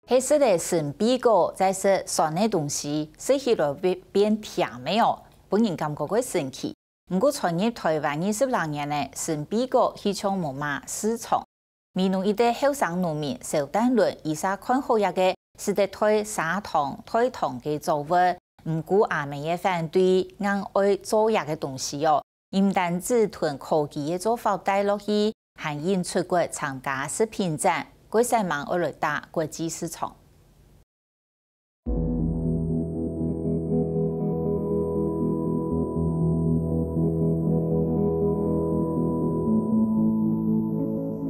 黑色的神秘果在是酸的东西，吃起来变甜没有？本人感觉过神奇。不过创业台湾26年呢，神秘果市场无嘛市场。民农一代后生农民邵丹伦以下看好一个是得推砂糖、推糖嘅作物，不过阿妹也反对硬爱做一个东西哦。唔单止囤科技嘅做法带落去，还引出国参加食品展。国际网二类大国际市场。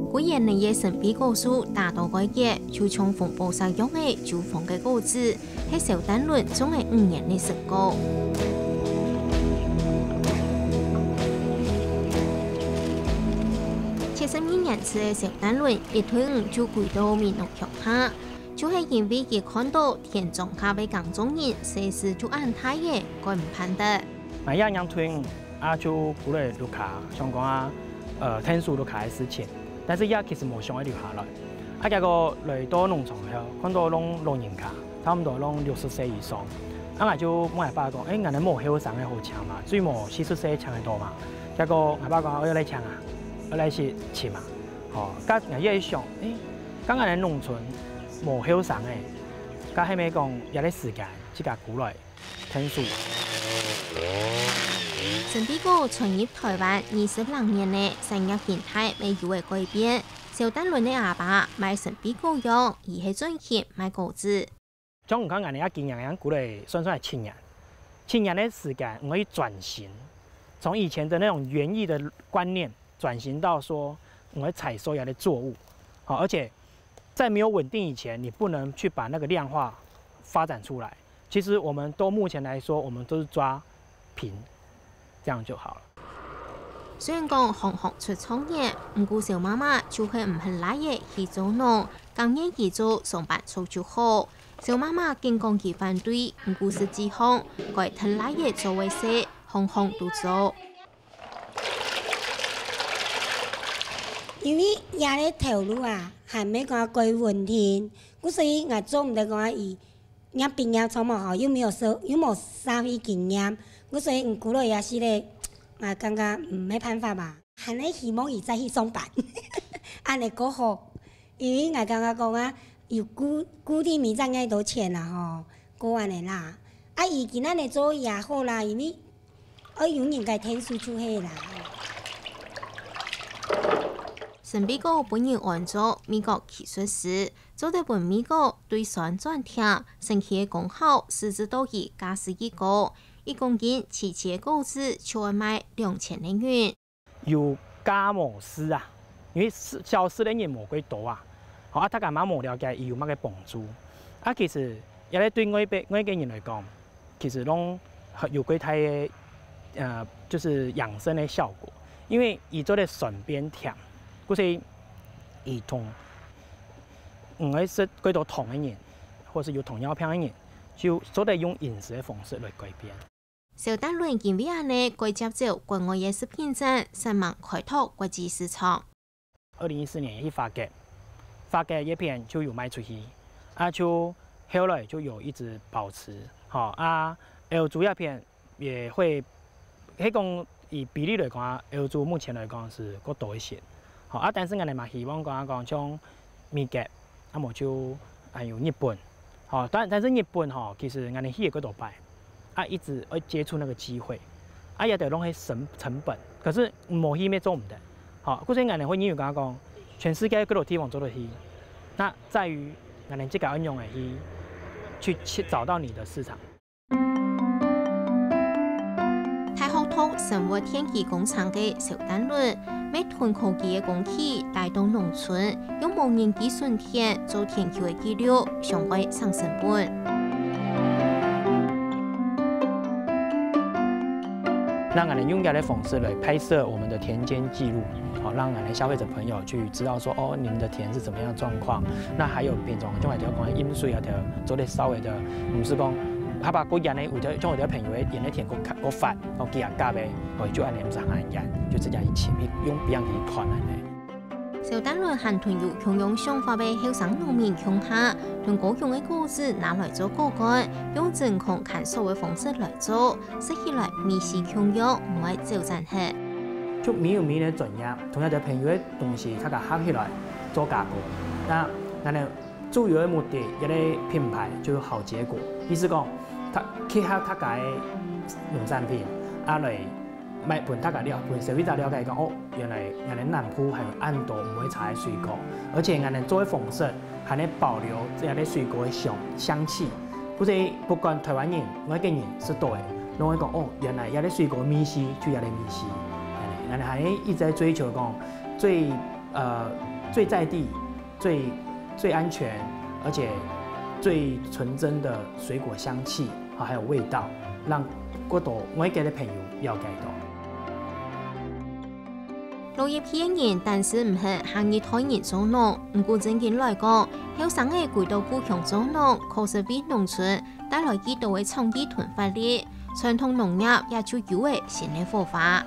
古人呢也神秘果树大多改革，就从风暴上用的就风嘅果子，喺邵丹伦种嘅5年的成果。72年次嘅邵丹伦一推5就回到民农乡下，就是因為佢看到田中咖啡耕種人隨時就按太嘅，佢唔盼得。那一樣推5就鼓勵留下，想講天數留下嘅事情，但是也其實冇想要留下來。結果來到農場後，看到攏老人家，差唔多攏60歲以上，我就問我爸講：人哋冇後生嘅好搶嘛，最冇40歲搶得多嘛。結果我爸講：我要來搶啊！我來是吃嘛，哦，甲我一想，剛剛喺農村無後生誒，甲係咪講有啲時間，自家鼓來聽書。神秘果傳入台灣26年呢，產業形態未有嘅改變。邵丹倫嘅阿爸賣神秘果用，而係專業賣果子。將我講人哋一經營鼓來算係7年嘅時間，我可以轉型，從以前的那種園藝的觀念。轉型到說，我會採收一些作物，好，而且在沒有穩定以前，你不能去把那個量化發展出來。其實我們都目前來說，我們都是抓平，這樣就好了。雖然講行行出創業，不過邵媽媽就係唔肯拉嘢去做農，甘願去做上班族就好。邵媽媽經講佢反對，不過是幾項改吞拉嘢做為事，行行都做。因為也咧投入啊，還沒講改穩定，所以我做唔得講伊，伢畢業從冇好，又冇社會經驗，所以唔鼓勵也是咧，我感覺沒辦法吧，還咧希望伊再去上班，安尼個好，因為我感覺講啊，有固定咪賺幾多錢啦吼，個安尼啦，伊今仔日做也好啦，因為有人家天數出去啦。神秘果本人按照美國技術師做得本美果對酸轉甜，神奇嘅功效使之到以加11個，1公斤7切果子就要賣2000元。有加磨絲啊，因為消失的人冇幾多啊，好啊，大家蠻冇了解伊有乜嘅幫助。其實也咧對我嘅人來講，其實攏有幾大嘅就是養生嘅效果，因為伊做得酸變甜。就是兒童唔係食幾多糖嘅人，或是有糖尿病嘅人，就都得用飲食嘅方式來改變。邵丹倫因為安尼，佢接受國外嘅食品展，希望開拓國際市場。2014年去法國一片就有賣出去，就後來就有一直保持，歐洲一片也會，迄講以比例來講，歐洲目前來講是較多一些。好但是我哋嘛希望講像美國，無就有日本，但是日本其實我哋去嗰度擺，一直要接觸那個機會，也得攏係成本，可是冇去咩做唔得，所以我哋會認為講，全世界嗰度地方做得去，那在於我哋這個應用去找到你的市場。太學堂生活天氣工廠嘅邵丹倫。每囤科技嘅工具帶動農村，用無人機順田做田球嘅記錄，上會上成本。讓我們用這樣的方式來拍攝我們的田間記錄，好讓我們消費者朋友去知道說，你們的田是怎麼樣的狀況。那還有變種，仲係條講飲水啊，條做得稍微的，唔是講。他把嗰人咧，有啲朋友咧，人咧田個發，個幾啊夾嘅，就按你唔使按人，就直接一起用別人去傳嚟。小丹倫還團有強用想法俾後生農民強下，將各種嘅果子拿來做果乾，用真空乾燥嘅方式來做，食起來米絲強肉，唔會走zan黑。就米有米的專業，同樣就朋友嘅東西，它個合起來做加工。那主要的目的，一個品牌就有好結果。意思講，它結合它個農產品，來賣本他個了，本消費者了解講，哦，原來我哋南部還有按多唔會採水果，而且我哋做嘅方式還能保留這啲水果嘅香氣。不管台灣人、外國人是多嘅，攏會講，哦，原來有啲水果米絲就有啲米絲。我哋還一直在追求講最在地、最安全，而且最純真的水果香氣，還有味道，讓更多外國嘅朋友了解到。農業偏人，但是唔係行業推人做農。唔過正經來講，後生嘅回到故鄉做農，確實為農村帶來幾多嘅創意同發力，傳統農業也就有咗新嘅火花。